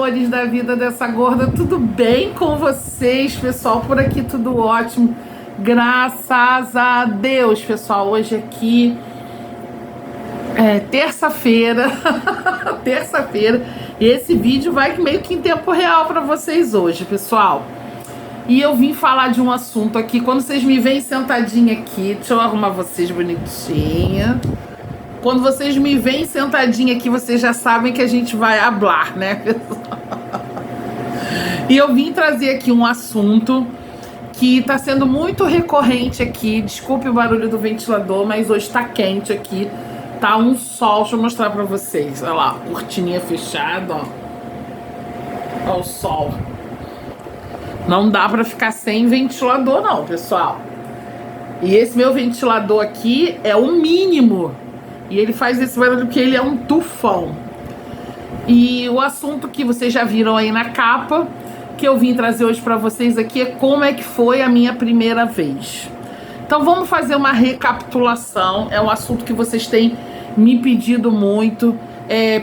amores da vida dessa gorda, tudo bem com vocês, pessoal? Por aqui tudo ótimo, graças a Deus, pessoal. Hoje aqui é terça-feira, terça-feira, e esse vídeo vai meio que em tempo real para vocês hoje, pessoal. E eu vim falar de um assunto aqui, quando vocês me veem sentadinha aqui, deixa eu arrumar vocês bonitinha. Quando vocês me veem sentadinha aqui, vocês já sabem que a gente vai hablar, né, pessoal? E eu vim trazer aqui um assunto que tá sendo muito recorrente aqui. Desculpe o barulho do ventilador, mas hoje tá quente aqui. Tá um sol, deixa eu mostrar pra vocês. Olha lá, cortininha fechada, ó. Olha o sol. Não dá pra ficar sem ventilador não, pessoal. E esse meu ventilador aqui é o mínimo. E ele faz esse barulho porque ele é um tufão. E o assunto que vocês já viram aí na capa, que eu vim trazer hoje pra vocês aqui, é como é que foi a minha primeira vez. Então vamos fazer uma recapitulação. É um assunto que vocês têm me pedido muito.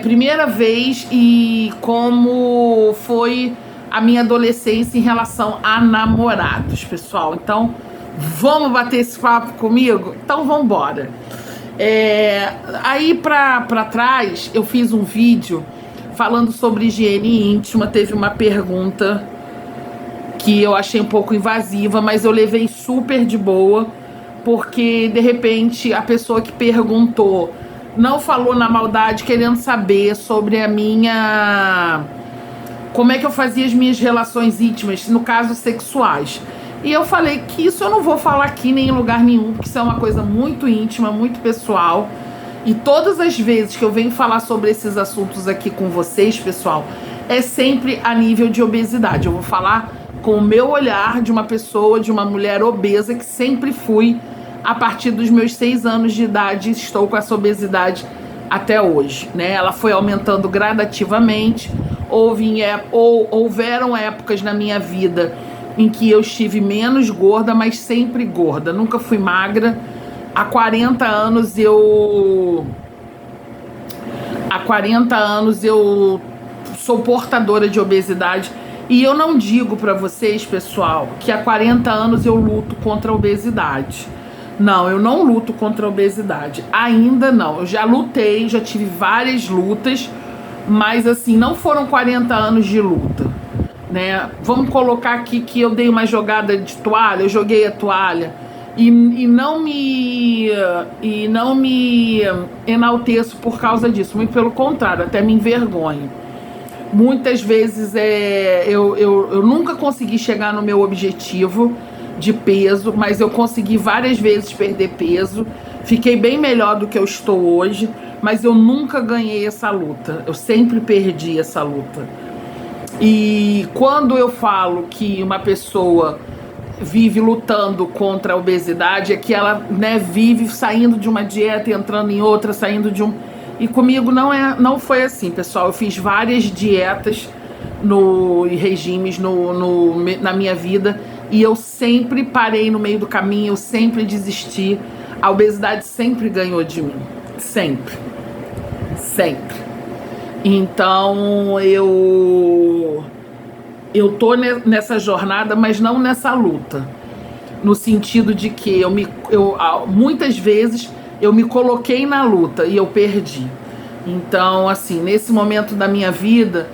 Primeira vez e como foi a minha adolescência em relação a namorados, pessoal. Então vamos bater esse papo comigo? Então vamos embora. Aí pra trás eu fiz um vídeo falando sobre higiene íntima. Teve uma pergunta que eu achei um pouco invasiva, mas eu levei super de boa, porque de repente a pessoa que perguntou não falou na maldade, querendo saber sobre a minha... como é que eu fazia as minhas relações íntimas, no caso sexuais. E eu falei que isso eu não vou falar aqui nem em lugar nenhum, porque isso é uma coisa muito íntima, muito pessoal. E todas as vezes que eu venho falar sobre esses assuntos aqui com vocês, pessoal, é sempre a nível de obesidade. Eu vou falar com o meu olhar de uma pessoa, de uma mulher obesa, que sempre fui a partir dos meus 6 anos de idade. Estou com essa obesidade até hoje, né? Ela foi aumentando gradativamente. Houveram épocas na minha vida em que eu estive menos gorda, mas sempre gorda. Nunca fui magra. Há 40 anos eu sou portadora de obesidade. E eu não digo pra vocês, pessoal, que há 40 anos eu luto contra a obesidade. Não, eu não luto contra a obesidade. Ainda não. Eu já lutei, já tive várias lutas, mas assim, não foram 40 anos de luta, né? Vamos colocar aqui que eu dei uma jogada de toalha, eu joguei a toalha e não me enalteço por causa disso, muito pelo contrário, até me envergonho. Muitas vezes eu nunca consegui chegar no meu objetivo de peso, mas eu consegui várias vezes perder peso, fiquei bem melhor do que eu estou hoje, mas eu nunca ganhei essa luta, eu sempre perdi essa luta. E quando eu falo que uma pessoa vive lutando contra a obesidade, é que ela, né, vive saindo de uma dieta e entrando em outra, saindo de um... E comigo não foi assim, pessoal. Eu fiz várias dietas e regimes na minha vida e eu sempre parei no meio do caminho, eu sempre desisti. A obesidade sempre ganhou de mim, sempre. Sempre. Então eu tô nessa jornada, mas não nessa luta, no sentido de que muitas vezes eu me coloquei na luta e eu perdi. Então, assim, nesse momento da minha vida,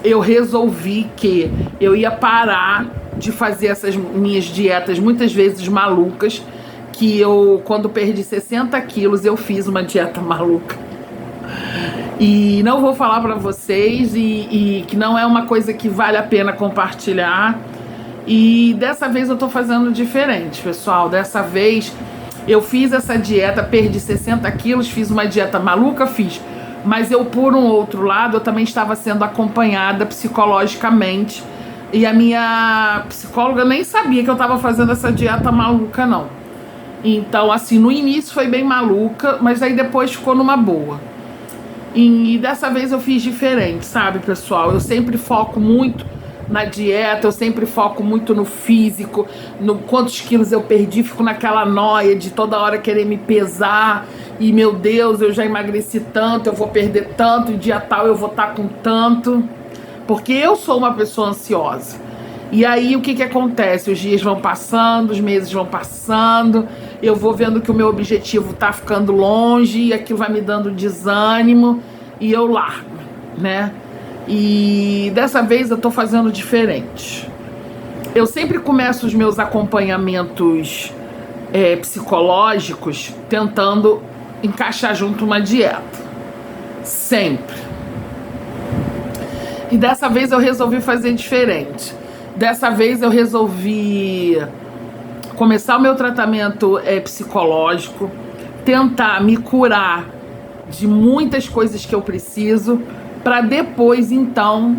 eu resolvi que eu ia parar de fazer essas minhas dietas muitas vezes malucas, que quando perdi 60 quilos, eu fiz uma dieta maluca. E não vou falar pra vocês, e que não é uma coisa que vale a pena compartilhar. E dessa vez eu tô fazendo diferente, pessoal. Dessa vez eu fiz essa dieta, perdi 60 quilos, fiz uma dieta maluca, mas eu, por um outro lado, eu também estava sendo acompanhada psicologicamente. E a minha psicóloga nem sabia que eu estava fazendo essa dieta maluca, não. Então, assim, no início foi bem maluca, mas aí depois ficou numa boa. E dessa vez eu fiz diferente, sabe, pessoal? Eu sempre foco muito na dieta, eu sempre foco muito no físico, no quantos quilos eu perdi, fico naquela noia de toda hora querer me pesar, e meu Deus, eu já emagreci tanto, eu vou perder tanto, e dia tal eu vou estar com tanto. porque eu sou uma pessoa ansiosa. E aí o que acontece? Os dias vão passando, os meses vão passando, eu vou vendo que o meu objetivo tá ficando longe e aquilo vai me dando desânimo e eu largo, né? E dessa vez eu tô fazendo diferente. Eu sempre começo os meus acompanhamentos psicológicos tentando encaixar junto uma dieta. Sempre. E dessa vez eu resolvi fazer diferente. Dessa vez eu resolvi começar o meu tratamento psicológico, tentar me curar de muitas coisas que eu preciso, para depois, então,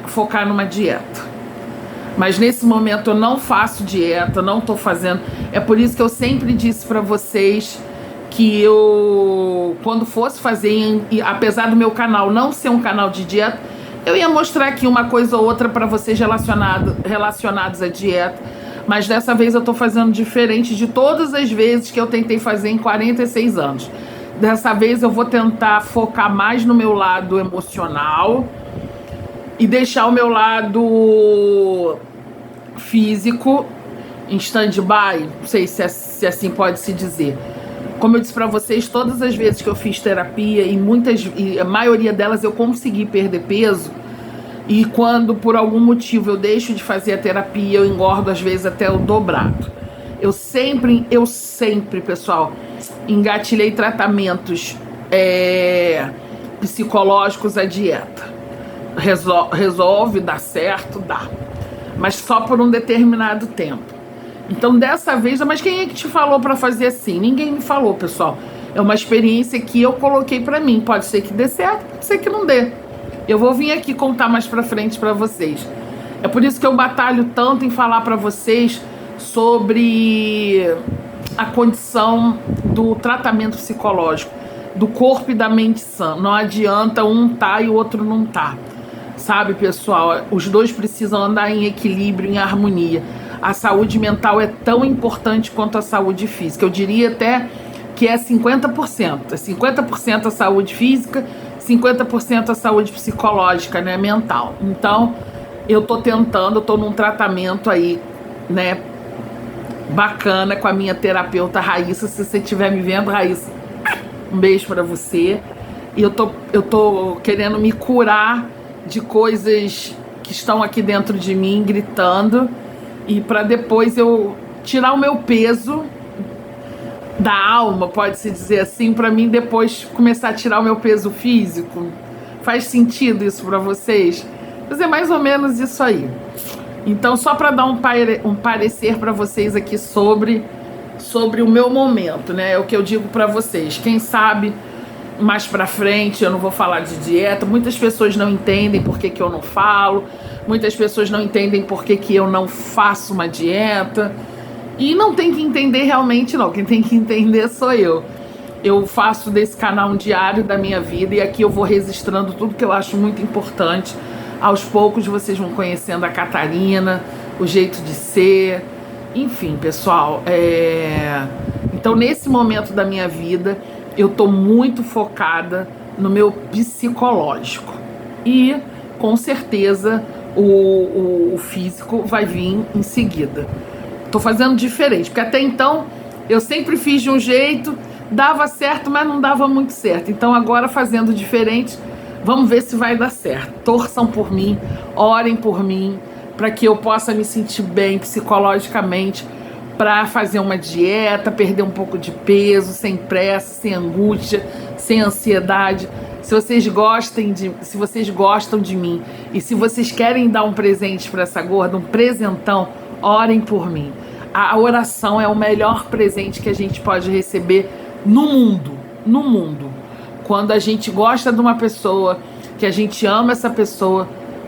focar numa dieta. Mas nesse momento eu não faço dieta, não tô fazendo. É por isso que eu sempre disse para vocês que eu, quando fosse fazer, apesar do meu canal não ser um canal de dieta, eu ia mostrar aqui uma coisa ou outra para vocês relacionados à dieta. Mas dessa vez eu tô fazendo diferente de todas as vezes que eu tentei fazer em 46 anos. Dessa vez eu vou tentar focar mais no meu lado emocional e deixar o meu lado físico em stand-by, não sei se assim pode se dizer. Como eu disse para vocês, todas as vezes que eu fiz terapia, e a maioria delas eu consegui perder peso, e quando por algum motivo eu deixo de fazer a terapia, eu engordo às vezes até o dobrado. Eu sempre, pessoal, engatilhei tratamentos psicológicos à dieta. Resolve, dá certo, dá. Mas só por um determinado tempo. Então dessa vez, mas quem é que te falou para fazer assim? Ninguém me falou, pessoal. É uma experiência que eu coloquei para mim. Pode ser que dê certo, pode ser que não dê. Eu vou vir aqui contar mais para frente para vocês. É por isso que eu batalho tanto em falar para vocês sobre a condição do tratamento psicológico, do corpo e da mente sã. Não adianta um tá e o outro não tá. Sabe, pessoal? Os dois precisam andar em equilíbrio, em harmonia. A saúde mental é tão importante quanto a saúde física. Eu diria até que é 50%. É 50% a saúde física, 50% a saúde psicológica, né, mental. Então, eu tô num tratamento aí, né, bacana com a minha terapeuta Raíssa. Se você estiver me vendo, Raíssa, um beijo para você. E eu tô querendo me curar de coisas que estão aqui dentro de mim, gritando, e para depois eu tirar o meu peso da alma, pode-se dizer assim, para mim depois começar a tirar o meu peso físico. Faz sentido isso para vocês? Mas é mais ou menos isso aí. Então, só para dar um parecer para vocês aqui sobre o meu momento, né? É o que eu digo para vocês. Quem sabe mais pra frente eu não vou falar de dieta. Muitas pessoas não entendem por que eu não falo. Muitas pessoas não entendem por que eu não faço uma dieta. E não tem que entender realmente, não. Quem tem que entender sou eu. Eu faço desse canal um diário da minha vida, e aqui eu vou registrando tudo que eu acho muito importante. Aos poucos vocês vão conhecendo a Catarina, o jeito de ser. Enfim, pessoal, então nesse momento da minha vida eu tô muito focada no meu psicológico. E com certeza o físico vai vir em seguida. Tô fazendo diferente, porque até então eu sempre fiz de um jeito, dava certo, mas não dava muito certo. Então agora, fazendo diferente, vamos ver se vai dar certo. Torçam por mim, orem por mim, para que eu possa me sentir bem psicologicamente, para fazer uma dieta, perder um pouco de peso, sem pressa, sem angústia, sem ansiedade. Se vocês gostam de mim, e se vocês querem dar um presente para essa gorda, um presentão, orem por mim. A oração é o melhor presente que a gente pode receber no mundo. Quando a gente gosta de uma pessoa, que a gente ama essa pessoa,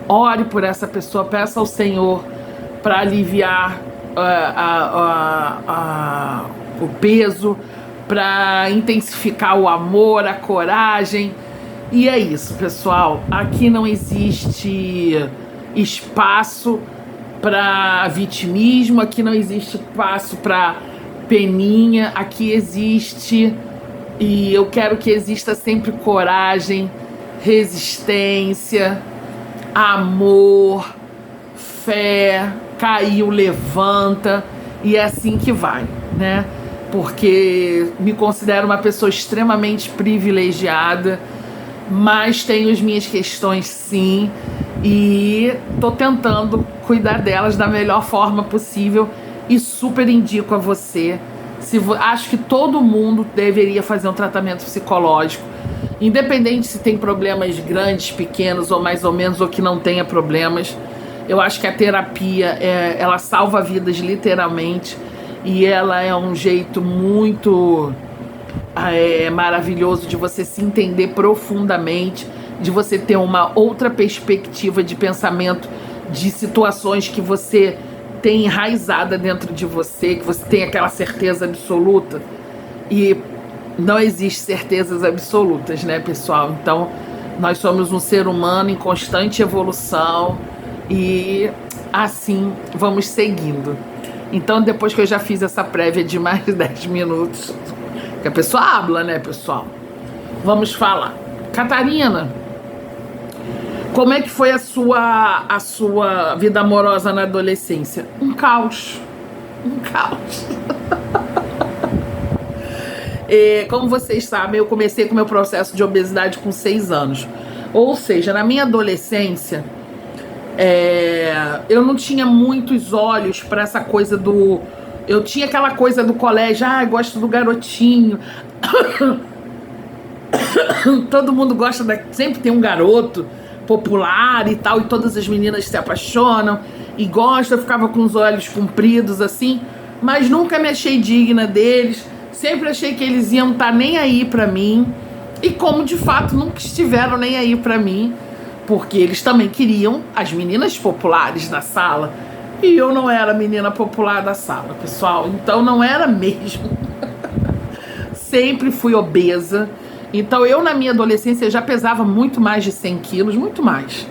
ore por essa pessoa, peça ao Senhor para aliviar o peso, para intensificar o amor, a coragem. E é isso, pessoal. Aqui não existe espaço para vitimismo, aqui não existe espaço para peninha, aqui existe, e eu quero que exista sempre coragem, resistência, amor, fé, caiu, levanta, e é assim que vai, né? Porque me considero uma pessoa extremamente privilegiada, mas tenho as minhas questões sim, e tô tentando cuidar delas da melhor forma possível, e super indico a você. Acho que todo mundo deveria fazer um tratamento psicológico, independente se tem problemas grandes, pequenos ou mais ou menos, ou que não tenha problemas. Eu acho que a terapia, ela salva vidas literalmente, e ela é um jeito muito maravilhoso de você se entender profundamente, de você ter uma outra perspectiva de pensamento de situações que você tem enraizada dentro de você, que você tem aquela certeza absoluta. E não existe certezas absolutas, né, pessoal? Então, nós somos um ser humano em constante evolução e assim vamos seguindo. Então, depois que eu já fiz essa prévia de mais de 10 minutos, que a pessoa habla, né, pessoal? Vamos falar. Catarina, como é que foi a sua vida amorosa na adolescência? Um caos. Um caos. Como vocês sabem, eu comecei com o meu processo de obesidade com 6 anos. Ou seja, na minha adolescência, eu não tinha muitos olhos para essa coisa do... Eu tinha aquela coisa do colégio, gosto do garotinho. Todo mundo gosta, sempre tem um garoto popular e tal, e todas as meninas se apaixonam e gostam. Eu ficava com os olhos compridos assim, mas nunca me achei digna deles. Sempre achei que eles iam estar nem aí pra mim, e como de fato nunca estiveram nem aí pra mim, porque eles também queriam as meninas populares da sala, e eu não era a menina popular da sala, pessoal, então não era mesmo. Sempre fui obesa, então eu na minha adolescência já pesava muito mais de 100 quilos, muito mais,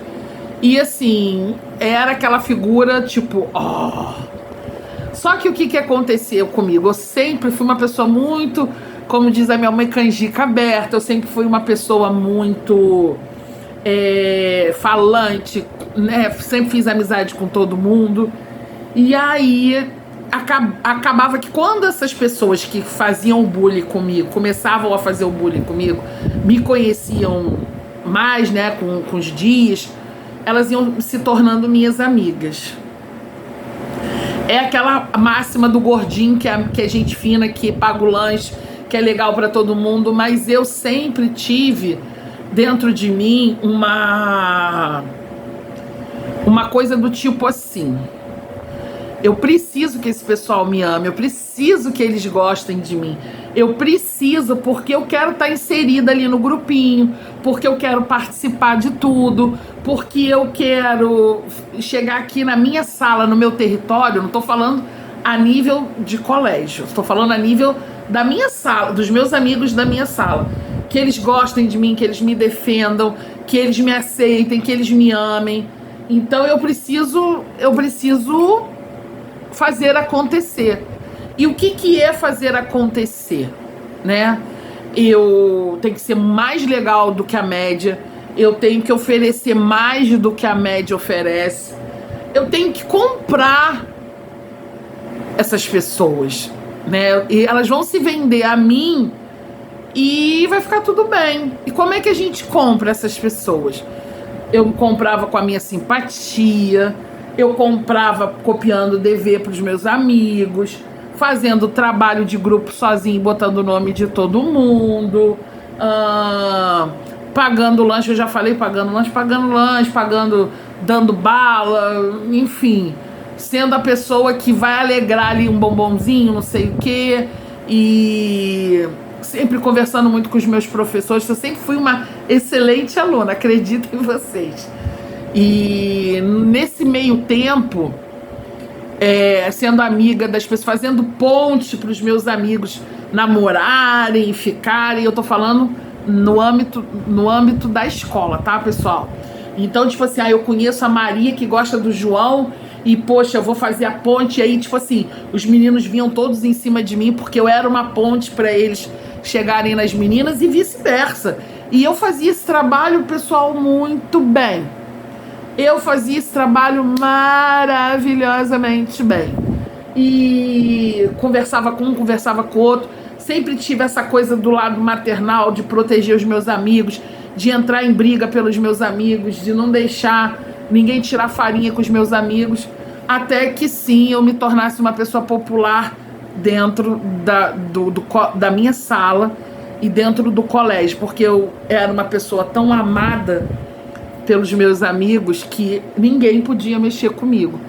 e assim, era aquela figura tipo, Só que o que aconteceu comigo? Eu sempre fui uma pessoa muito, como diz a minha mãe, canjica aberta. Eu sempre fui uma pessoa muito falante, né? Sempre fiz amizade com todo mundo. E aí acabava que quando essas pessoas que faziam bullying comigo, começavam a fazer o bullying comigo, me conheciam mais, né, com os dias, elas iam se tornando minhas amigas. É aquela máxima do gordinho que é gente fina, que paga o lanche, que é legal pra todo mundo, mas eu sempre tive dentro de mim uma coisa do tipo assim: eu preciso que esse pessoal me ame, eu preciso que eles gostem de mim, eu preciso, porque eu quero estar inserida ali no grupinho, porque eu quero participar de tudo, porque eu quero chegar aqui na minha sala, no meu território. Não estou falando a nível de colégio, estou falando a nível da minha sala, dos meus amigos da minha sala, que eles gostem de mim, que eles me defendam, que eles me aceitem, que eles me amem. Então eu preciso fazer acontecer. E o que é fazer acontecer, né? Eu tenho que ser mais legal do que a média, eu tenho que oferecer mais do que a média oferece, eu tenho que comprar essas pessoas, né? E elas vão se vender a mim e vai ficar tudo bem. E como é que a gente compra essas pessoas? Eu comprava com a minha simpatia, eu comprava copiando DV para os meus amigos, fazendo trabalho de grupo sozinho, botando o nome de todo mundo, pagando lanche, eu já falei, pagando lanche, dando bala, enfim, sendo a pessoa que vai alegrar ali um bombonzinho, não sei o quê, e sempre conversando muito com os meus professores. Eu sempre fui uma excelente aluna, acredito em vocês. E nesse meio tempo, sendo amiga das pessoas, fazendo ponte para os meus amigos namorarem, ficarem. Eu tô falando no âmbito da escola, tá, pessoal? Então, tipo assim, eu conheço a Maria que gosta do João e, poxa, eu vou fazer a ponte. E aí, tipo assim, os meninos vinham todos em cima de mim porque eu era uma ponte para eles chegarem nas meninas e vice-versa. E eu fazia esse trabalho, pessoal, muito bem. Eu fazia esse trabalho maravilhosamente bem. E conversava com um, conversava com o outro. Sempre tive essa coisa do lado maternal, de proteger os meus amigos, de entrar em briga pelos meus amigos, de não deixar ninguém tirar farinha com os meus amigos, até que sim, eu me tornasse uma pessoa popular dentro da minha sala e dentro do colégio, porque eu era uma pessoa tão amada pelos meus amigos que ninguém podia mexer comigo.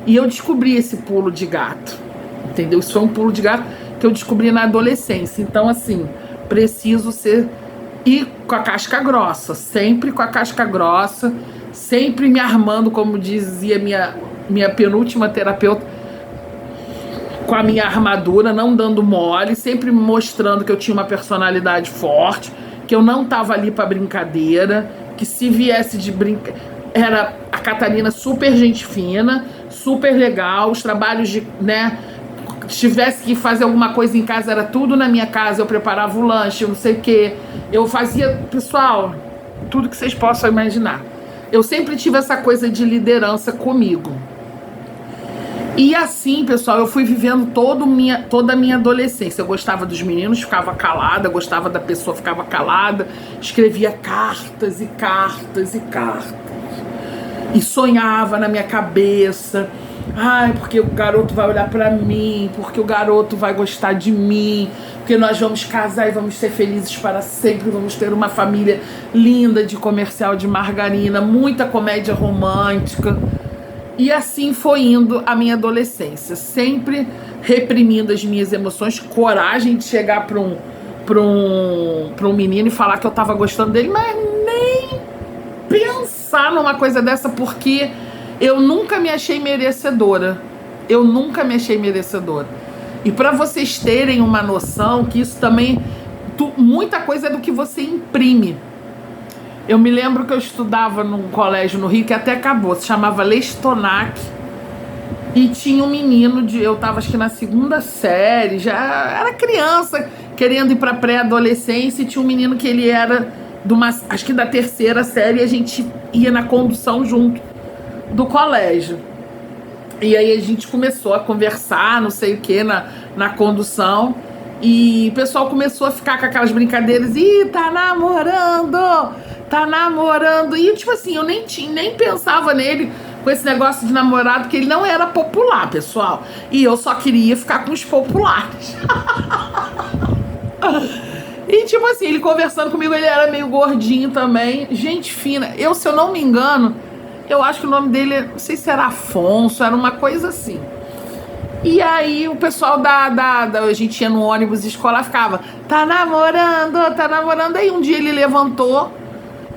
E eu descobri esse pulo de gato, entendeu? Isso foi um pulo de gato que eu descobri na adolescência. Então, assim, preciso ser... E com a casca grossa, sempre com a casca grossa, sempre me armando, como dizia minha penúltima terapeuta, com a minha armadura, não dando mole, sempre mostrando que eu tinha uma personalidade forte, que eu não estava ali para brincadeira, que se viesse de brincadeira... Era a Catarina super gente fina, super legal, os trabalhos de, né, se tivesse que fazer alguma coisa em casa, era tudo na minha casa, eu preparava o lanche, eu não sei o quê, eu fazia, pessoal, tudo que vocês possam imaginar. Eu sempre tive essa coisa de liderança comigo. E assim, pessoal, eu fui vivendo toda a minha adolescência. Eu gostava dos meninos, ficava calada, gostava da pessoa, ficava calada, escrevia cartas e cartas e cartas. E sonhava na minha cabeça, ai, porque o garoto vai olhar pra mim, porque o garoto vai gostar de mim, porque nós vamos casar e vamos ser felizes para sempre, vamos ter uma família linda de comercial de margarina, muita comédia romântica. E assim foi indo a minha adolescência, sempre reprimindo as minhas emoções, coragem de chegar para um menino e falar que eu tava gostando dele, mas nem pensar numa coisa dessa, porque eu nunca me achei merecedora. Eu nunca me achei merecedora. E para vocês terem uma noção que isso também, muita coisa é do que você imprime. Eu me lembro que eu estudava num colégio no Rio, que até acabou, se chamava Lestonac, e tinha um menino, eu tava acho que na 2ª série, já era criança, querendo ir pra pré-adolescência, e tinha um menino que ele era acho que da 3ª série, e a gente ia na condução junto do colégio. E aí a gente começou a conversar, não sei o que, na condução, e o pessoal começou a ficar com aquelas brincadeiras, tá namorando, e tipo assim, eu nem pensava nele com esse negócio de namorado, porque ele não era popular, pessoal, e eu só queria ficar com os populares. E tipo assim, ele conversando comigo, ele era meio gordinho também, gente fina, se eu não me engano, eu acho que o nome dele, não sei se era Afonso, era uma coisa assim. E aí o pessoal a gente ia no ônibus escolar, ficava, tá namorando, aí um dia ele levantou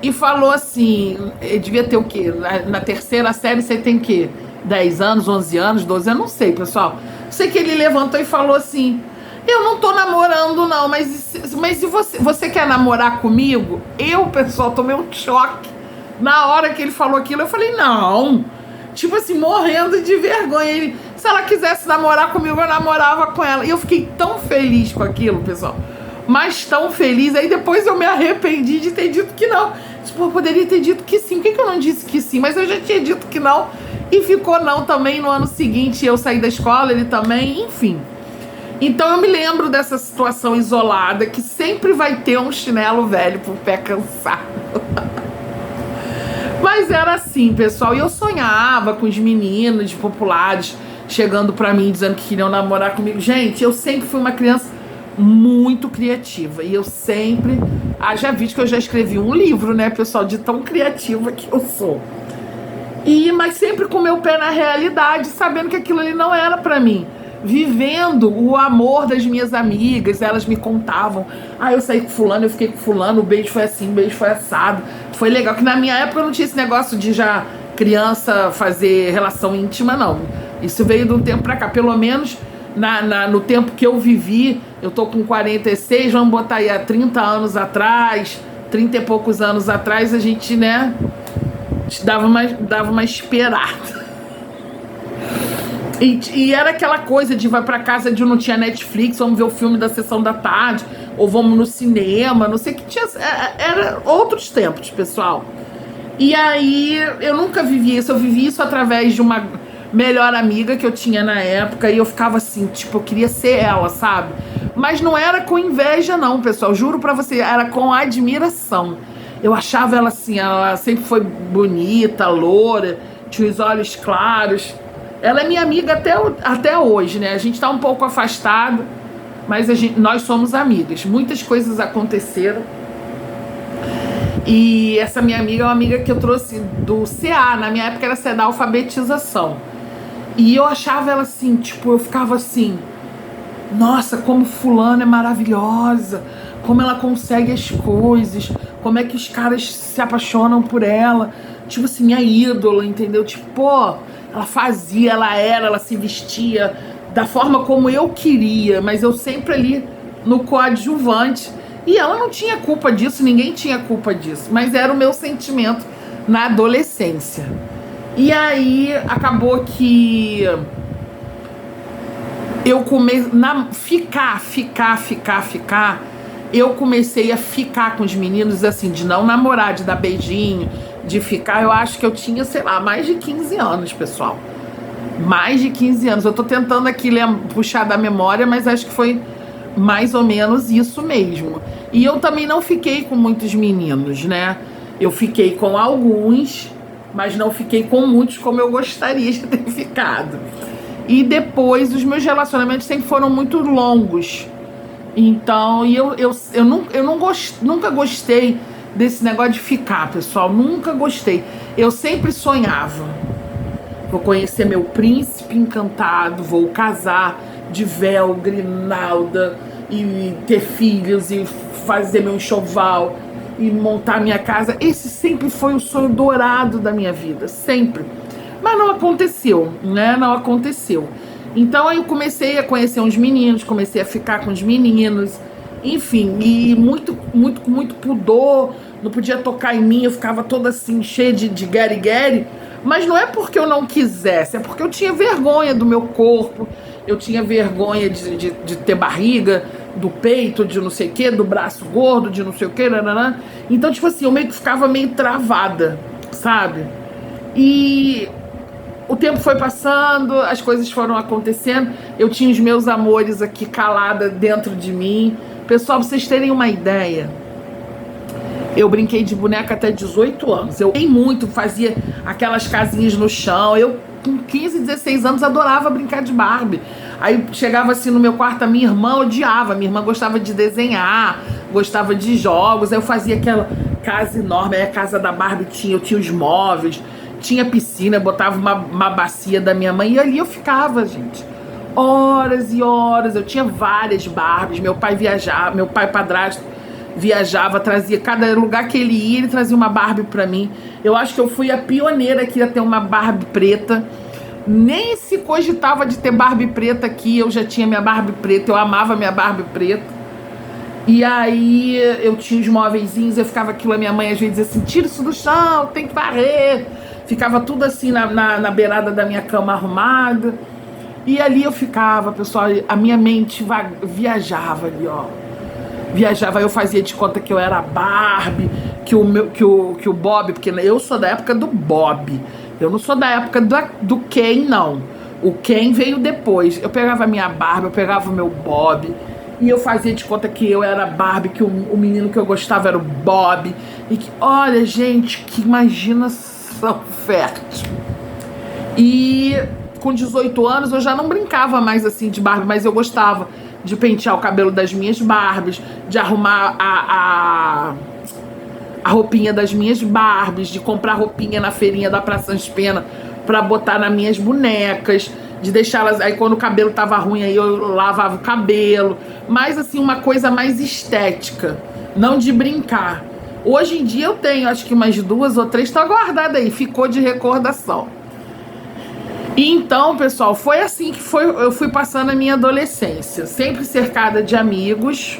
e falou assim, devia ter o quê? Na 3ª série você tem o quê? 10 anos, 11 anos, 12 anos, não sei, pessoal. Sei que ele levantou e falou assim, eu não tô namorando não, mas se você quer namorar comigo? Pessoal, tomei um choque. Na hora que ele falou aquilo, eu falei, não. Tipo assim, morrendo de vergonha. Ele, se ela quisesse namorar comigo, eu namorava com ela. E eu fiquei tão feliz com aquilo, pessoal. Mas tão feliz. Aí depois eu me arrependi de ter dito que não. Tipo, eu poderia ter dito que sim. Por que eu não disse que sim? Mas eu já tinha dito que não. E ficou não também no ano seguinte. Eu saí da escola, ele também. Enfim. Então eu me lembro dessa situação isolada, que sempre vai ter um chinelo velho pro pé cansado. Mas era assim, pessoal, e eu sonhava com os meninos populares chegando pra mim, dizendo que queriam namorar comigo. Gente, eu sempre fui uma criança muito criativa, e eu sempre, já vi que eu já escrevi um livro, né, pessoal, de tão criativa que eu sou. Mas sempre com o meu pé na realidade, sabendo que aquilo ali não era pra mim. Vivendo o amor das minhas amigas, elas me contavam, eu saí com fulano, eu fiquei com fulano, o beijo foi assim, o beijo foi assado, foi legal, que na minha época não tinha esse negócio de já criança fazer relação íntima, não, isso veio de um tempo pra cá, pelo menos no tempo que eu vivi, eu tô com 46, vamos botar aí há 30 anos atrás, 30 e poucos anos atrás, a gente, né, dava uma esperada. E era aquela coisa de vai pra casa de não tinha Netflix, vamos ver o filme da sessão da tarde, ou vamos no cinema, não sei o que tinha. Era outros tempos, pessoal. E aí eu nunca vivi isso, eu vivi isso através de uma melhor amiga que eu tinha na época, e eu ficava assim, tipo, eu queria ser ela, sabe? Mas não era com inveja não, pessoal, juro pra você, era com admiração. Eu achava ela assim, ela sempre foi bonita, loura, tinha os olhos claros. Ela é minha amiga até hoje, né? A gente tá um pouco afastado, mas nós somos amigas. Muitas coisas aconteceram. E essa minha amiga é uma amiga que eu trouxe do CA, na minha época era CA da alfabetização. E eu achava ela assim, tipo, eu ficava assim, nossa, como fulana é maravilhosa, como ela consegue as coisas, como é que os caras se apaixonam por ela, tipo assim, minha ídola, entendeu? Tipo, pô, ela fazia, ela se vestia da forma como eu queria, mas eu sempre ali no coadjuvante. E ela não tinha culpa disso, ninguém tinha culpa disso, mas era o meu sentimento na adolescência. E aí acabou que eu comecei eu comecei a ficar com os meninos assim, de não namorar, de dar beijinho, de ficar. Eu acho que eu tinha, sei lá, mais de 15 anos, pessoal. Mais de 15 anos. Eu tô tentando aqui puxar da memória, mas acho que foi mais ou menos isso mesmo. E eu também não fiquei com muitos meninos, né? Eu fiquei com alguns, mas não fiquei com muitos como eu gostaria de ter ficado. E depois, os meus relacionamentos sempre foram muito longos. Então, nunca gostei desse negócio de ficar, pessoal. Nunca gostei. Eu sempre sonhava. Vou conhecer meu príncipe encantado, vou casar de véu, grinalda, e ter filhos, e fazer meu enxoval, e montar minha casa. Esse sempre foi o sonho dourado da minha vida, sempre. Mas não aconteceu, né? Não aconteceu. Então aí eu comecei a conhecer uns meninos, comecei a ficar com os meninos, enfim, e muito pudor, não podia tocar em mim, eu ficava toda assim, cheia de gueri-gueri, mas não é porque eu não quisesse, é porque eu tinha vergonha do meu corpo, eu tinha vergonha de ter barriga, do peito, de não sei o que, do braço gordo, de não sei o que, nananã. Então, tipo assim, eu meio que ficava meio travada, sabe? E o tempo foi passando, as coisas foram acontecendo, eu tinha os meus amores aqui calada dentro de mim. Pessoal, pra vocês terem uma ideia, eu brinquei de boneca até 18 anos. Eu brinquei muito, fazia aquelas casinhas no chão. Eu, com 15, 16 anos, adorava brincar de Barbie. Aí chegava assim no meu quarto, a minha irmã odiava. Minha irmã gostava de desenhar, gostava de jogos. Aí eu fazia aquela casa enorme. Aí a casa da Barbie eu tinha os móveis, tinha piscina, botava uma bacia da minha mãe. E ali eu ficava, gente, horas e horas. Eu tinha várias Barbies. Meu pai viajava, meu pai padrasto viajava, trazia, cada lugar que ele ia, ele trazia uma Barbie pra mim. Eu acho que eu fui a pioneira que ia ter uma Barbie preta. Nem se cogitava de ter Barbie preta aqui, eu já tinha minha Barbie preta, eu amava minha Barbie preta. E aí eu tinha os móveizinhos, eu ficava aquilo, a minha mãe às vezes dizia assim, tira isso do chão, tem que varrer. Ficava tudo assim na beirada da minha cama arrumada. E ali eu ficava, pessoal, a minha mente viajava ali, ó. Viajava, eu fazia de conta que eu era a Barbie, que o Bob, porque eu sou da época do Bob, eu não sou da época do Ken, não. O Ken veio depois. Eu pegava a minha Barbie, eu pegava o meu Bob, e eu fazia de conta que eu era a Barbie, que o menino que eu gostava era o Bob. E que, olha, gente, que imaginação fértil. E com 18 anos eu já não brincava mais assim de Barbie, mas eu gostava de pentear o cabelo das minhas Barbies, de arrumar a roupinha das minhas Barbies, de comprar roupinha na feirinha da Praça Sans Pena pra botar nas minhas bonecas, de deixá-las, aí quando o cabelo tava ruim aí eu lavava o cabelo, mas assim uma coisa mais estética, não de brincar. Hoje em dia eu tenho acho que umas 2 ou 3, tá guardada aí, ficou de recordação. E então, pessoal, foi assim que eu fui passando a minha adolescência, sempre cercada de amigos,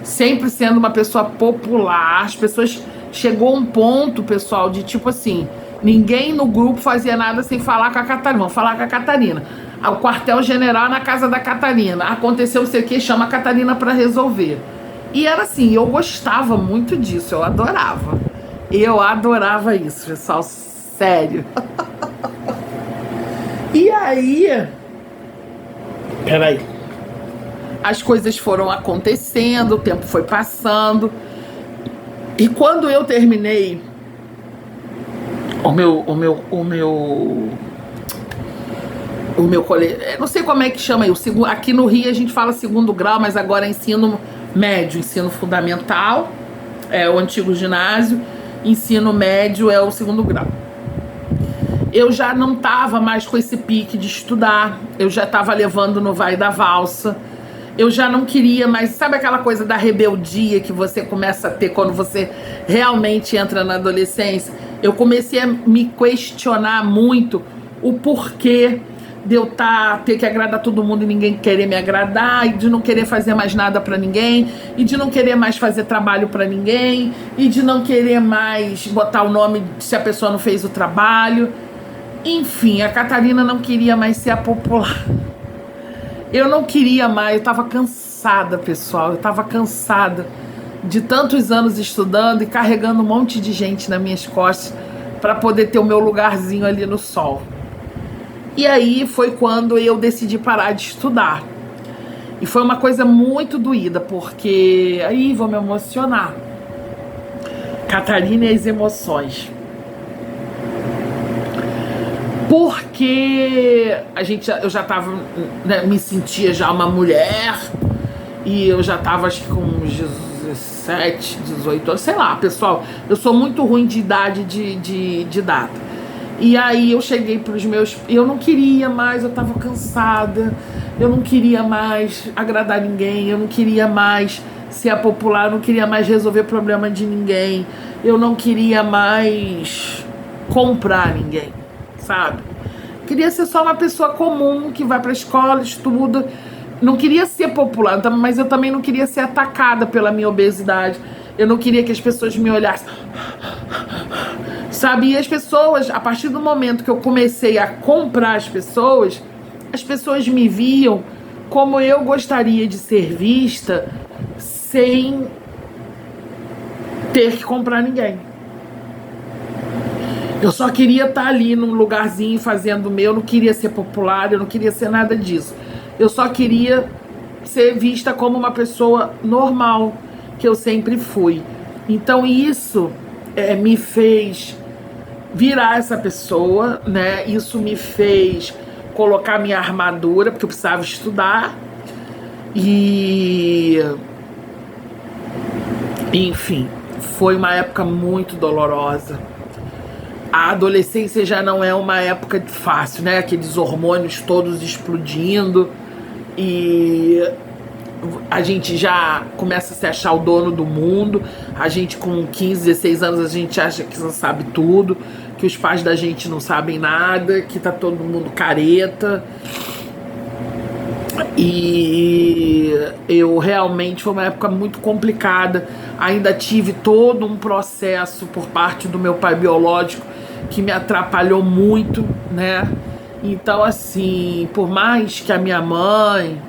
sempre sendo uma pessoa popular. As pessoas, chegou um ponto, pessoal, de tipo assim, ninguém no grupo fazia nada sem falar com a Catarina. Vamos falar com a Catarina. O quartel-general na casa da Catarina. Aconteceu não sei o que, chama a Catarina para resolver. E era assim, eu gostava muito disso, eu adorava. Eu adorava isso, pessoal, sério. E aí, peraí, as coisas foram acontecendo, o tempo foi passando. E quando eu terminei o meu colégio, não sei como é que chama aí, aqui no Rio a gente fala segundo grau, mas agora é ensino médio, ensino fundamental, é o antigo ginásio, ensino médio é o segundo grau. Eu já não estava mais com esse pique de estudar, eu já estava levando no vai da valsa, eu já não queria mais, sabe aquela coisa da rebeldia que você começa a ter quando você realmente entra na adolescência? Eu comecei a me questionar muito o porquê de eu ter que agradar todo mundo e ninguém querer me agradar, e de não querer fazer mais nada pra ninguém, e de não querer mais fazer trabalho pra ninguém, e de não querer mais botar o nome se a pessoa não fez o trabalho. Enfim, a Catarina não queria mais ser a popular. Eu não queria mais, eu tava cansada, pessoal, eu tava cansada de tantos anos estudando e carregando um monte de gente nas minhas costas para poder ter o meu lugarzinho ali no sol. E aí foi quando eu decidi parar de estudar. E foi uma coisa muito doída, porque aí vou me emocionar. Catarina e as emoções. Porque eu já tava, né, me sentia já uma mulher, e eu já tava acho que com uns 17, 18 anos, sei lá, pessoal, eu sou muito ruim de idade de data. E aí eu cheguei pros meus, eu não queria mais, eu tava cansada, eu não queria mais agradar ninguém, eu não queria mais ser a popular, eu não queria mais resolver problema de ninguém, eu não queria mais comprar ninguém, sabe? Queria ser só uma pessoa comum que vai pra escola, estuda. Não queria ser popular, mas eu também não queria ser atacada pela minha obesidade. Eu não queria que as pessoas me olhassem, sabe? E as pessoas, a partir do momento que eu comecei a comprar as pessoas me viam como eu gostaria de ser vista sem ter que comprar ninguém. Eu só queria estar ali num lugarzinho fazendo o meu, eu não queria ser popular, eu não queria ser nada disso. Eu só queria ser vista como uma pessoa normal, que eu sempre fui. Então isso me fez virar essa pessoa, né? Isso me fez colocar minha armadura, porque eu precisava estudar. E enfim, foi uma época muito dolorosa. A adolescência já não é uma época fácil, né? Aqueles hormônios todos explodindo e a gente já começa a se achar o dono do mundo. A gente com 15, 16 anos, a gente acha que não sabe tudo, que os pais da gente não sabem nada, que tá todo mundo careta. E eu realmente, foi uma época muito complicada. Ainda tive todo um processo por parte do meu pai biológico que me atrapalhou muito, né? Então, assim, por mais que a minha mãe,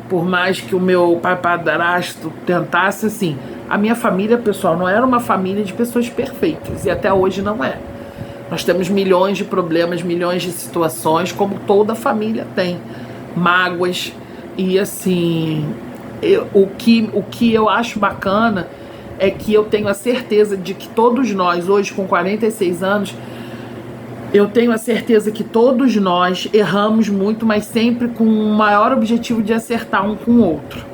por mais que o meu pai padrasto tentasse, assim, a minha família, pessoal, não era uma família de pessoas perfeitas, e até hoje não é. Nós temos milhões de problemas, milhões de situações, como toda família tem, mágoas, e assim, o que eu acho bacana é que eu tenho a certeza de que todos nós, hoje com 46 anos, eu tenho a certeza que todos nós erramos muito, mas sempre com o maior objetivo de acertar um com o outro.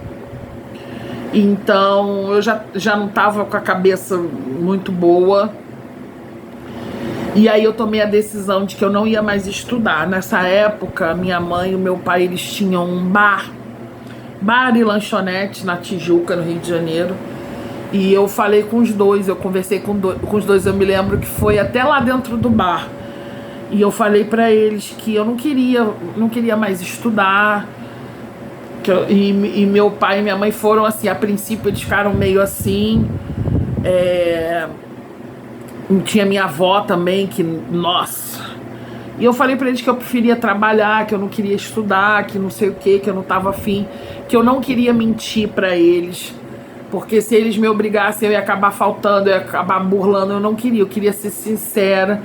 Então, eu já não estava com a cabeça muito boa. E aí eu tomei a decisão de que eu não ia mais estudar. Nessa época, minha mãe e o meu pai, eles tinham um bar e lanchonete na Tijuca, no Rio de Janeiro. E eu falei com os dois, eu conversei com os dois, eu me lembro que foi até lá dentro do bar. E eu falei pra eles que eu não queria mais estudar. E meu pai e minha mãe foram assim, a princípio eles ficaram meio assim. Tinha minha avó também, que, nossa. E eu falei pra eles que eu preferia trabalhar, que eu não queria estudar, que não sei o que eu não tava afim, que eu não queria mentir pra eles, Porque se eles me obrigassem, eu ia acabar faltando, eu ia acabar burlando. Eu queria ser sincera.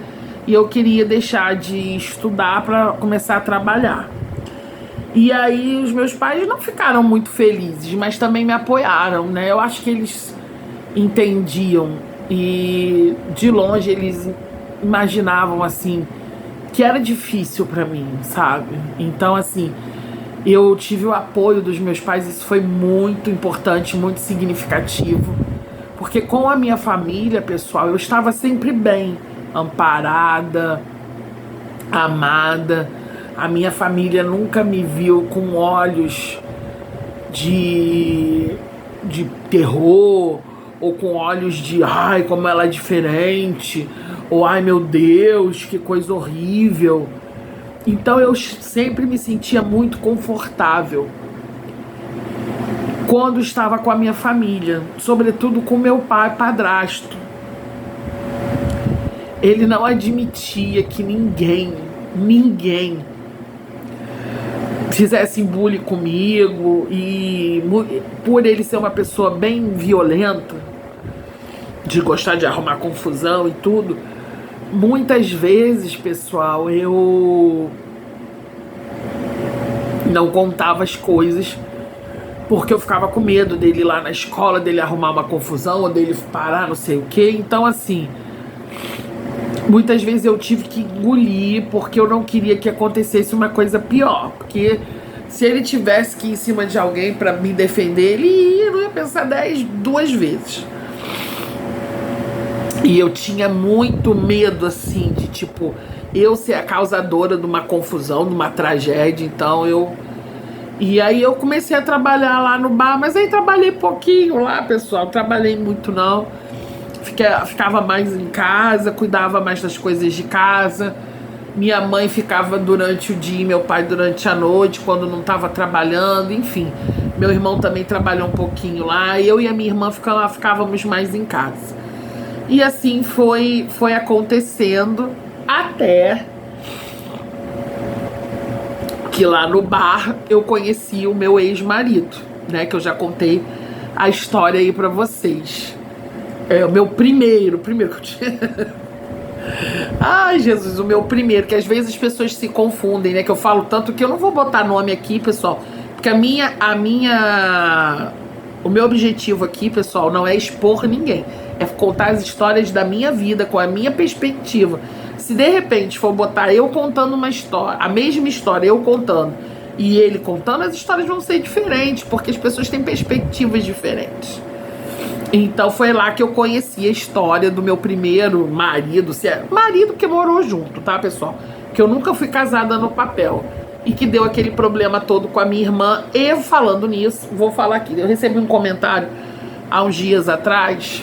E eu queria deixar de estudar para começar a trabalhar. E aí os meus pais não ficaram muito felizes, mas também me apoiaram, né? Eu acho que eles entendiam e de longe eles imaginavam assim que era difícil para mim, sabe? Então assim, eu tive o apoio dos meus pais, isso foi muito importante, muito significativo, porque com a minha família, pessoal, eu estava sempre bem, amparada, amada. A minha família nunca me viu com olhos de terror, ou com olhos de ai, como ela é diferente, ou ai meu Deus, que coisa horrível. Então eu sempre me sentia muito confortável quando estava com a minha família, sobretudo com meu pai padrasto. Ele não admitia que ninguém fizesse bullying comigo, e por ele ser uma pessoa bem violenta, de gostar de arrumar confusão e tudo, muitas vezes, pessoal, eu não contava as coisas porque eu ficava com medo dele ir lá na escola, dele arrumar uma confusão ou dele parar não sei o que. Então assim, muitas vezes eu tive que engolir porque eu não queria que acontecesse uma coisa pior. Porque se ele tivesse que ir em cima de alguém pra me defender, ele não ia pensar duas vezes. E eu tinha muito medo, assim, de tipo, eu ser a causadora de uma confusão, de uma tragédia. Então E aí eu comecei a trabalhar lá no bar, mas aí trabalhei pouquinho lá, pessoal. Trabalhei muito não. Ficava mais em casa, cuidava mais das coisas de casa. Minha mãe ficava durante o dia, meu pai durante a noite, quando não estava trabalhando, enfim. Meu irmão também trabalhou um pouquinho lá. Eu e a minha irmã ficávamos mais em casa. E assim foi acontecendo até que lá no bar eu conheci o meu ex-marido, né? Que eu já contei a história aí pra vocês. É o meu primeiro que eu tinha. Ai, Jesus, o meu primeiro, que às vezes as pessoas se confundem, né? Que eu falo tanto que eu não vou botar nome aqui, pessoal, porque o meu objetivo aqui, pessoal, não é expor ninguém, é contar as histórias da minha vida, com a minha perspectiva. Se de repente for botar eu contando uma história, a mesma história, eu contando, e ele contando, as histórias vão ser diferentes, porque as pessoas têm perspectivas diferentes. Então foi lá que eu conheci a história do meu primeiro marido, marido que morou junto, tá, pessoal? Que eu nunca fui casada no papel. E que deu aquele problema todo com a minha irmã. E falando nisso, vou falar aqui. Eu recebi um comentário há uns dias atrás,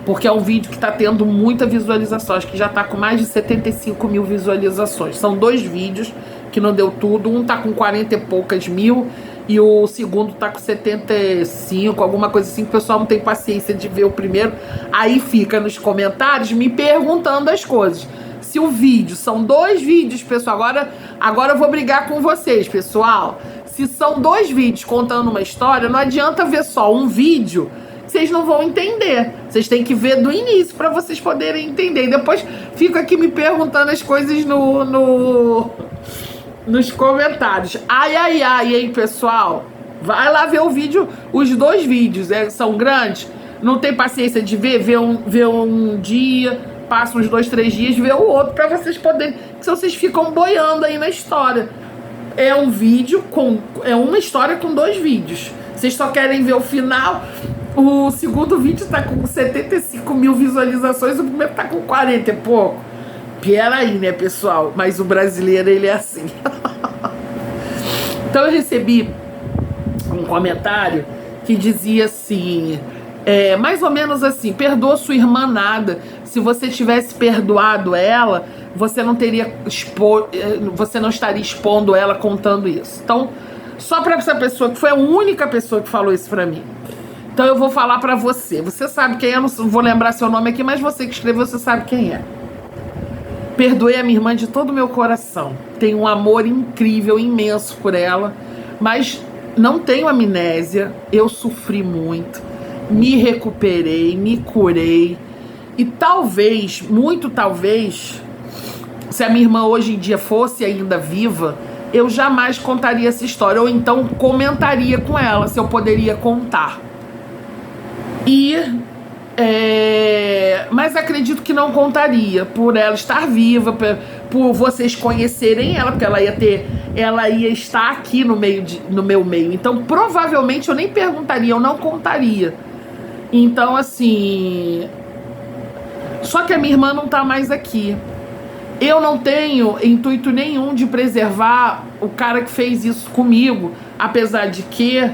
porque é um vídeo que tá tendo muita visualização. Acho que já tá com mais de 75 mil visualizações. São 2 vídeos que não deu tudo. Um tá com 40 e poucas mil. E o segundo tá com 75, alguma coisa assim, que o pessoal não tem paciência de ver o primeiro. Aí fica nos comentários me perguntando as coisas. Se o vídeo, são 2 vídeos, pessoal, agora eu vou brigar com vocês, pessoal. Se são 2 vídeos contando uma história, não adianta ver só um vídeo, vocês não vão entender. Vocês têm que ver do início para vocês poderem entender. E depois fica aqui me perguntando as coisas nos comentários. Ai, hein, pessoal? Vai lá ver o vídeo, os 2 vídeos, são grandes. Não tem paciência de ver um dia, passa uns 2, 3 dias, ver o outro, pra vocês poderem, senão vocês ficam boiando aí na história. É um vídeo é uma história com 2 vídeos. Vocês só querem ver o final. O segundo vídeo tá com 75 mil visualizações, o primeiro tá com 40 e pouco. Peraí, né, pessoal? Mas o brasileiro, ele é assim. Então eu recebi um comentário que dizia assim, mais ou menos assim: perdoa sua irmã nada. Se você tivesse perdoado ela, você não estaria expondo ela contando isso. Então, só para essa pessoa, que foi a única pessoa que falou isso para mim. Então eu vou falar para você. Você sabe quem é, não vou lembrar seu nome aqui, mas você que escreveu, você sabe quem é. Perdoei a minha irmã de todo o meu coração. Tenho um amor incrível, imenso por ela, mas não tenho amnésia. Eu sofri muito. me recuperei, me curei. E talvez, muito talvez, se a minha irmã hoje em dia fosse ainda viva, eu jamais contaria essa história, ou então comentaria com ela se eu poderia contar. Mas acredito que não contaria, por ela estar viva, por vocês conhecerem ela, porque ela ia estar aqui no meu meio. Então, provavelmente eu nem perguntaria, eu não contaria. Então, assim, só que a minha irmã não tá mais aqui. Eu não tenho intuito nenhum de preservar o cara que fez isso comigo, apesar de que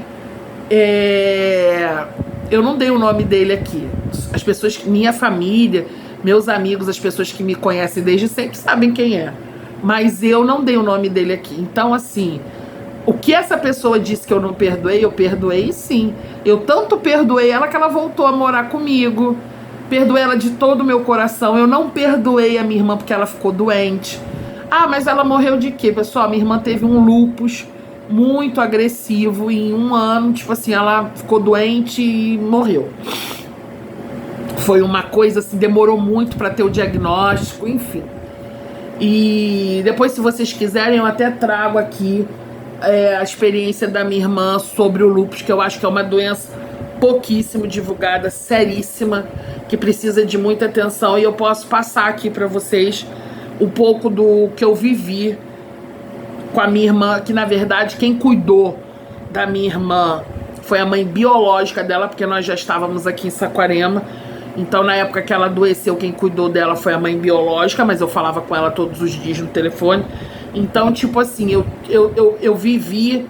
eu não dei o nome dele aqui. As pessoas, minha família, meus amigos, as pessoas que me conhecem desde sempre sabem quem é. Mas eu não dei o nome dele aqui. Então, assim, o que essa pessoa disse que eu não perdoei, eu perdoei sim. Eu tanto perdoei ela que ela voltou a morar comigo. Perdoei ela de todo o meu coração. Eu não perdoei a minha irmã porque ela ficou doente. Ah, mas ela morreu de quê, pessoal? Minha irmã teve um lúpus muito agressivo e em 1 ano, tipo assim, ela ficou doente e morreu. Foi uma coisa assim, demorou muito para ter o diagnóstico, enfim. E depois, se vocês quiserem, eu até trago aqui a experiência da minha irmã sobre o lúpus, que eu acho que é uma doença pouquíssimo divulgada, seríssima, que precisa de muita atenção, e eu posso passar aqui para vocês um pouco do que eu vivi com a minha irmã, que na verdade quem cuidou da minha irmã foi a mãe biológica dela, porque nós já estávamos aqui em Saquarema. Então, na época que ela adoeceu, quem cuidou dela foi a mãe biológica, mas eu falava com ela todos os dias no telefone. Então, tipo assim, eu vivi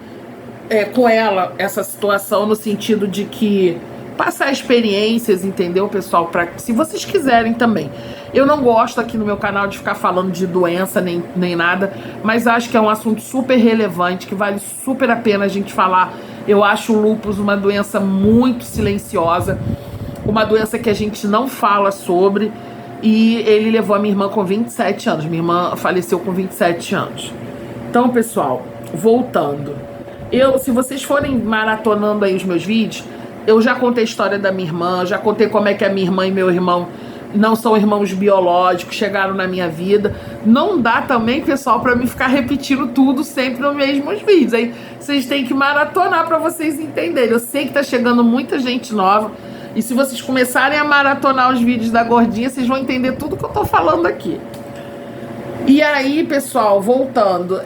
com ela essa situação no sentido de que passar experiências, entendeu, pessoal? Se vocês quiserem também. Eu não gosto aqui no meu canal de ficar falando de doença nem nada, mas acho que é um assunto super relevante, que vale super a pena a gente falar. Eu acho o lúpus uma doença muito silenciosa, uma doença que a gente não fala sobre, e ele levou a minha irmã com 27 anos. Minha irmã faleceu com 27 anos. Então, pessoal, voltando. Se vocês forem maratonando aí os meus vídeos, eu já contei a história da minha irmã, já contei como é que a minha irmã e meu irmão não são irmãos biológicos, chegaram na minha vida. Não dá também, pessoal, pra mim ficar repetindo tudo sempre nos mesmos vídeos. Aí vocês têm que maratonar pra vocês entenderem. Eu sei que tá chegando muita gente nova, e se vocês começarem a maratonar os vídeos da Gordinha, vocês vão entender tudo que eu tô falando aqui. E aí, pessoal, voltando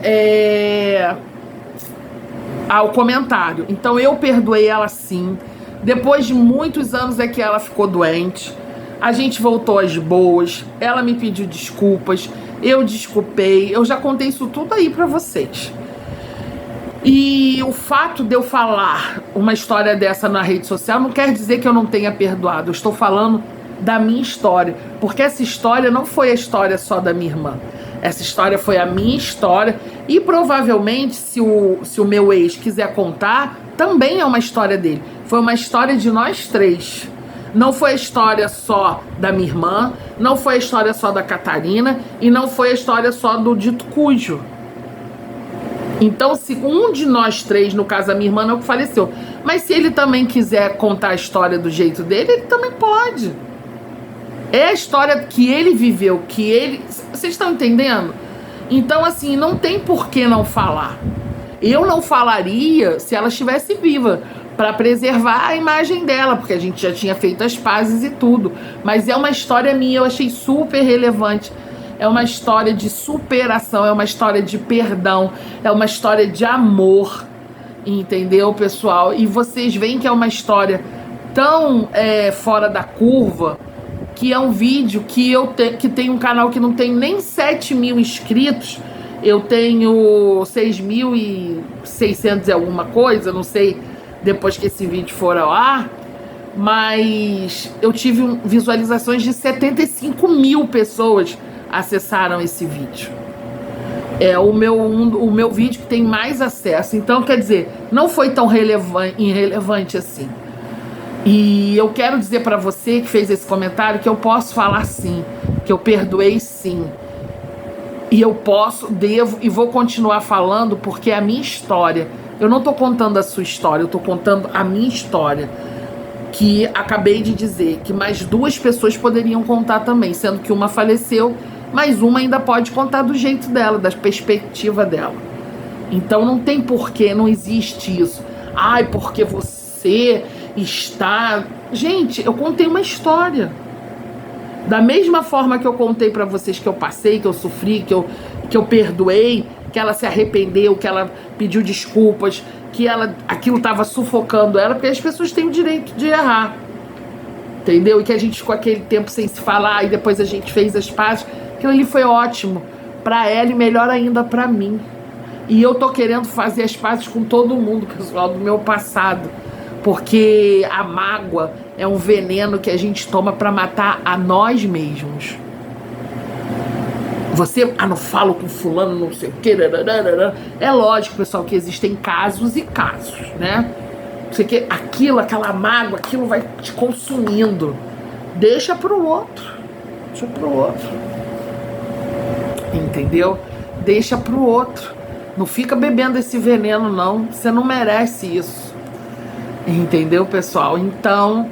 ao comentário. Então, eu perdoei ela sim. Depois de muitos anos é que ela ficou doente. A gente voltou às boas. Ela me pediu desculpas. Eu desculpei. Eu já contei isso tudo aí pra vocês. E o fato de eu falar uma história dessa na rede social não quer dizer que eu não tenha perdoado. Eu estou falando da minha história. Porque essa história não foi a história só da minha irmã. Essa história foi a minha história. E provavelmente, se o meu ex quiser contar, também é uma história dele. Foi uma história de nós três. Não foi a história só da minha irmã, não foi a história só da Catarina, e não foi a história só do dito cujo. Então, se um de nós três, no caso a minha irmã, não faleceu, mas se ele também quiser contar a história do jeito dele, ele também pode. É a história que ele viveu, que ele... Vocês estão entendendo? Então, assim, não tem por que não falar. Eu não falaria se ela estivesse viva, para preservar a imagem dela, porque a gente já tinha feito as pazes e tudo. Mas é uma história minha, eu achei super relevante. É uma história de superação, é uma história de perdão, é uma história de amor, entendeu, pessoal? E vocês veem que é uma história tão fora da curva, que é um vídeo que tem um canal que não tem nem 7 mil inscritos. Eu tenho 6.600 e alguma coisa, não sei depois que esse vídeo for ao ar, mas eu tive visualizações de 75 mil pessoas acessaram esse vídeo. É o meu vídeo que tem mais acesso. Então, quer dizer, não foi tão irrelevante assim. E eu quero dizer para você que fez esse comentário que eu posso falar sim, que eu perdoei sim. E eu devo e vou continuar falando, porque é a minha história. Eu não tô contando a sua história, eu tô contando a minha história. que acabei de dizer que mais 2 pessoas poderiam contar também, sendo que uma faleceu, mas uma ainda pode contar do jeito dela, da perspectiva dela. Então não tem porquê, não existe isso. Ai, porque você está... Gente, eu contei uma história. Da mesma forma que eu contei pra vocês que eu passei, que eu sofri, que eu perdoei, que ela se arrependeu, que ela pediu desculpas, que aquilo estava sufocando ela, porque as pessoas têm o direito de errar. Entendeu? E que a gente ficou aquele tempo sem se falar e depois a gente fez as pazes. Aquilo ali foi ótimo pra ela e melhor ainda pra mim. E eu tô querendo fazer as pazes com todo mundo, pessoal, do meu passado. Porque a mágoa é um veneno que a gente toma pra matar a nós mesmos. Você, não falo com fulano, não sei o que. É lógico, pessoal, que existem casos e casos, né? Você que aquela mágoa, aquilo vai te consumindo. Deixa pro outro. Deixa pro outro. Entendeu? Deixa pro outro. Não fica bebendo esse veneno, não. Você não merece isso. Entendeu, pessoal? Então,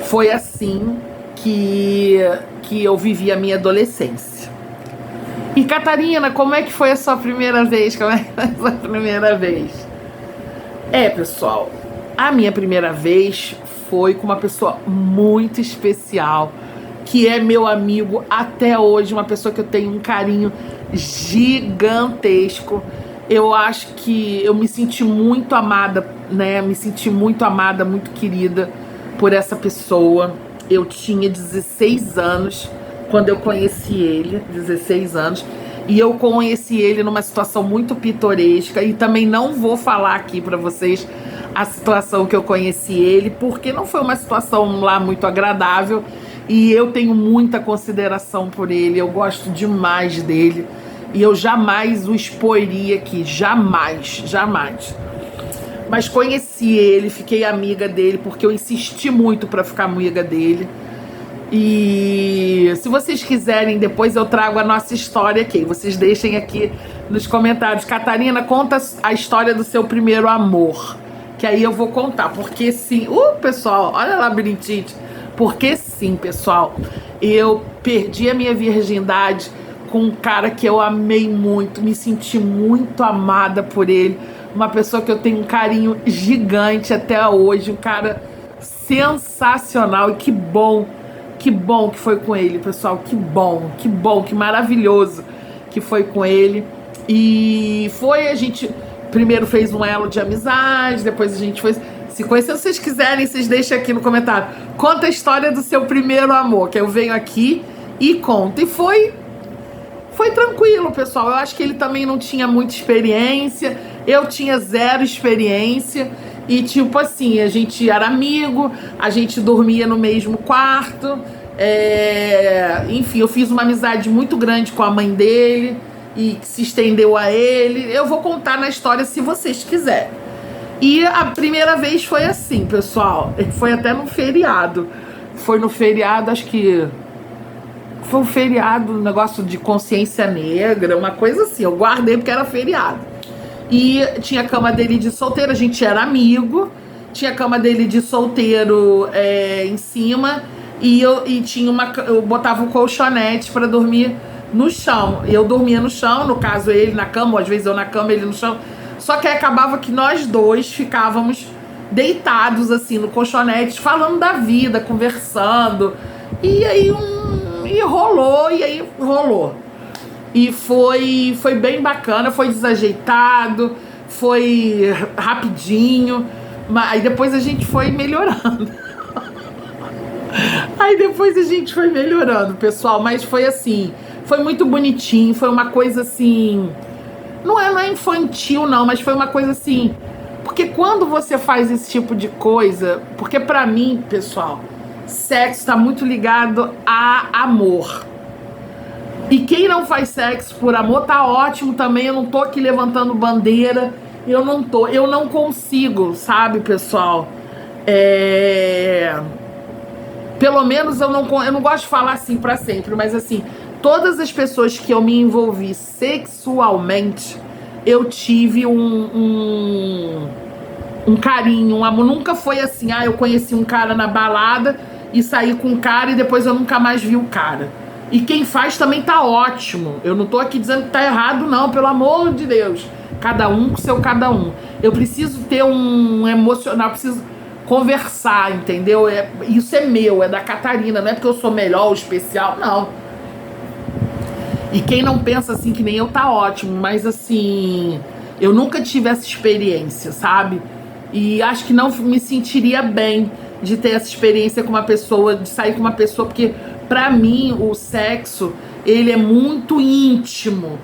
foi assim que eu vivi a minha adolescência. E, Catarina, como é que foi a sua primeira vez? Como é que foi a sua primeira vez? Pessoal, a minha primeira vez foi com uma pessoa muito especial, que é meu amigo até hoje, uma pessoa que eu tenho um carinho gigantesco. Eu acho que eu me senti muito amada, né? Me senti muito amada, muito querida por essa pessoa. Eu tinha 16 anos quando eu conheci ele, 16 anos. E eu conheci ele numa situação muito pitoresca. E também não vou falar aqui pra vocês a situação que eu conheci ele, porque não foi uma situação lá muito agradável. E eu tenho muita consideração por ele, eu gosto demais dele. E eu jamais o exporia aqui, jamais, jamais. Mas conheci ele, fiquei amiga dele, porque eu insisti muito pra ficar amiga dele. E se vocês quiserem, depois eu trago a nossa história aqui. Vocês deixem aqui nos comentários. Catarina, conta a história do seu primeiro amor. Que aí eu vou contar, porque sim... pessoal, olha lá, labirintite. Porque sim, pessoal, eu perdi a minha virgindade com um cara que eu amei muito, me senti muito amada por ele, uma pessoa que eu tenho um carinho gigante até hoje, um cara sensacional. E que bom que foi com ele, pessoal, que bom, que maravilhoso que foi com ele. E a gente primeiro fez um elo de amizade, depois a gente foi se conhecer. Se vocês quiserem, vocês deixem aqui no comentário, conta a história do seu primeiro amor, que eu venho aqui e conto. E foi tranquilo, pessoal. Eu acho que ele também não tinha muita experiência, eu tinha 0 experiência. E tipo assim, a gente era amigo, a gente dormia no mesmo quarto. Enfim, eu fiz uma amizade muito grande com a mãe dele e que se estendeu a ele. Eu vou contar na história se vocês quiserem. E a primeira vez foi assim, pessoal. Foi até no feriado. Foi no feriado, acho que... Foi um feriado, um negócio de consciência negra, uma coisa assim. Eu guardei porque era feriado. E tinha a cama dele de solteiro, a gente era amigo. Tinha a cama dele de solteiro em cima. E eu botava um colchonete para dormir no chão. Eu dormia no chão, no caso ele na cama, ou às vezes eu na cama, ele no chão. Só que aí acabava que nós dois ficávamos deitados assim no colchonete, falando da vida, conversando. E aí rolou. E foi bem bacana, foi desajeitado, foi rapidinho, mas aí depois a gente foi melhorando. Pessoal, mas foi assim, foi muito bonitinho, foi uma coisa assim, não é infantil não, mas foi uma coisa assim, porque quando você faz esse tipo de coisa, porque pra mim, pessoal, sexo tá muito ligado a amor. E quem não faz sexo por amor tá ótimo também. Eu não tô aqui levantando bandeira. Eu não consigo, sabe, pessoal? Pelo menos eu não gosto de falar assim pra sempre, mas assim, todas as pessoas que eu me envolvi sexualmente, eu tive um carinho, um amor. Nunca foi assim, eu conheci um cara na balada e saí com um cara e depois eu nunca mais vi o cara. E quem faz também tá ótimo. Eu não tô aqui dizendo que tá errado, não, pelo amor de Deus. Cada um com seu cada um. Eu preciso ter um emocional, preciso conversar, entendeu? Isso é meu, é da Catarina, não é porque eu sou melhor ou especial, não. E quem não pensa assim que nem eu tá ótimo, mas assim, eu nunca tive essa experiência, sabe? E acho que não me sentiria bem de ter essa experiência com uma pessoa, de sair com uma pessoa, porque pra mim o sexo, ele é muito íntimo.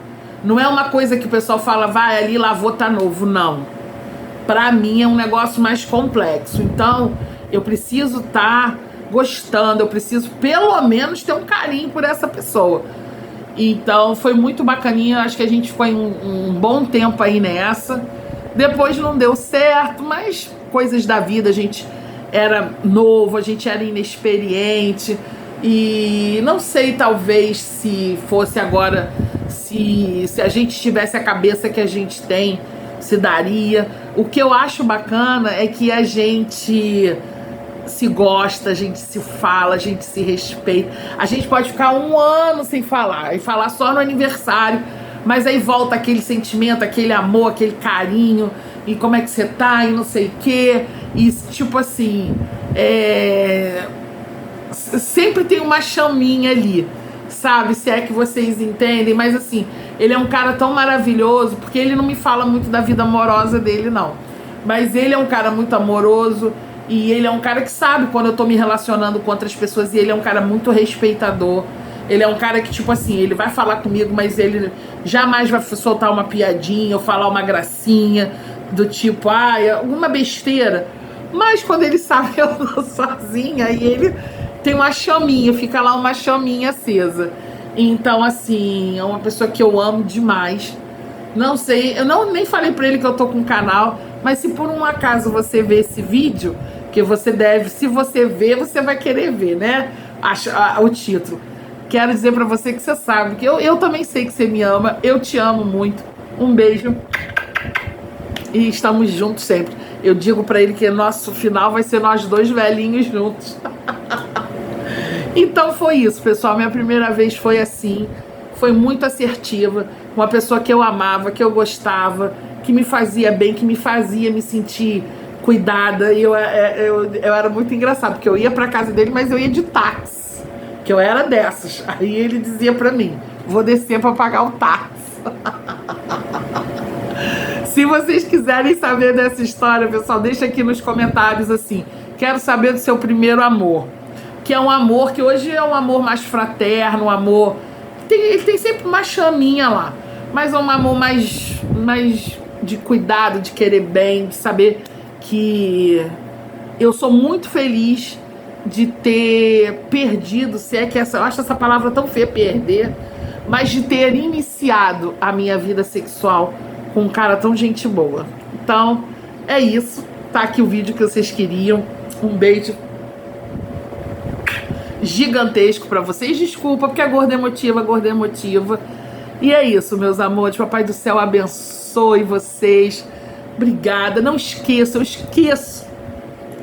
Não é uma coisa que o pessoal fala, vai ali, lavou, tá novo, não. Pra mim é um negócio mais complexo. Então, eu preciso estar gostando, eu preciso pelo menos ter um carinho por essa pessoa. Então, foi muito bacaninha, acho que a gente foi um bom tempo aí nessa. Depois não deu certo, mas coisas da vida, a gente era novo, a gente era inexperiente. E não sei, talvez, se fosse agora, se a gente tivesse a cabeça que a gente tem, se daria. O que eu acho bacana é que a gente se gosta, a gente se fala, a gente se respeita. A gente pode ficar um ano sem falar e falar só no aniversário, mas aí volta aquele sentimento, aquele amor, aquele carinho, e como é que você tá, e não sei o quê. E tipo assim, sempre tem uma chaminha ali, sabe? Se é que vocês entendem, mas assim, ele é um cara tão maravilhoso, porque ele não me fala muito da vida amorosa dele, não. Mas ele é um cara muito amoroso, e ele é um cara que sabe quando eu tô me relacionando com outras pessoas, e ele é um cara muito respeitador. Ele é um cara que, tipo assim, ele vai falar comigo, mas ele jamais vai soltar uma piadinha ou falar uma gracinha, do tipo, alguma besteira. Mas quando ele sabe que eu tô sozinha, aí ele tem uma chaminha, fica lá uma chaminha acesa. Então, assim, é uma pessoa que eu amo demais. Não sei, eu nem falei pra ele que eu tô com um canal, mas se por um acaso você ver esse vídeo, que você deve, se você ver, você vai querer ver, né? O título. Quero dizer pra você que você sabe, que eu também sei que você me ama, eu te amo muito. Um beijo. E estamos juntos sempre. Eu digo pra ele que nosso final vai ser nós dois velhinhos juntos. Então foi isso, pessoal. Minha primeira vez foi assim. Foi muito assertiva. Uma pessoa que eu amava, que eu gostava, que me fazia bem, que me fazia me sentir cuidada. E eu era muito engraçado, porque eu ia pra casa dele, mas eu ia de táxi. Que eu era dessas. Aí ele dizia pra mim, vou descer pra pagar o táxi. Se vocês quiserem saber dessa história, pessoal, deixa aqui nos comentários assim. Quero saber do seu primeiro amor. Que é um amor que hoje é um amor mais fraterno, um amor... Ele tem sempre uma chaminha lá. Mas é um amor mais de cuidado, de querer bem, de saber que eu sou muito feliz de ter perdido, se é que eu acho essa palavra tão feia, perder, mas de ter iniciado a minha vida sexual com um cara tão gente boa. Então, é isso. Tá aqui o vídeo que vocês queriam. Um beijo gigantesco pra vocês. Desculpa, porque a gorda é emotiva. E é isso, meus amores. Papai do céu abençoe vocês. Obrigada. Não esqueça, eu esqueço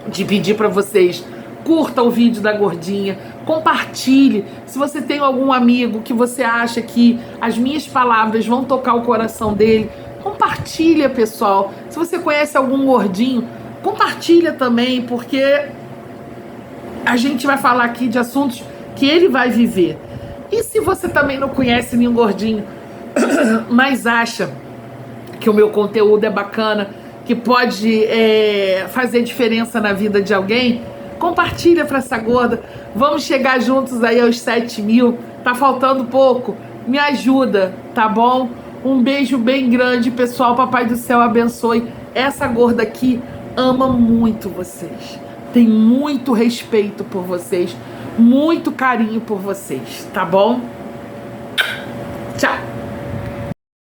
de pedir pra vocês. Curta o vídeo da gordinha, compartilhe. Se você tem algum amigo que você acha que as minhas palavras vão tocar o coração dele, compartilha, pessoal. Se você conhece algum gordinho, compartilha também, porque a gente vai falar aqui de assuntos que ele vai viver. E se você também não conhece nenhum gordinho, mas acha que o meu conteúdo é bacana, que pode fazer diferença na vida de alguém, compartilha para essa gorda. Vamos chegar juntos aí aos 7 mil. Tá faltando pouco. Me ajuda, tá bom? Um beijo bem grande, pessoal. Papai do céu abençoe. Essa gorda aqui ama muito vocês. Tem muito respeito por vocês. Muito carinho por vocês, tá bom?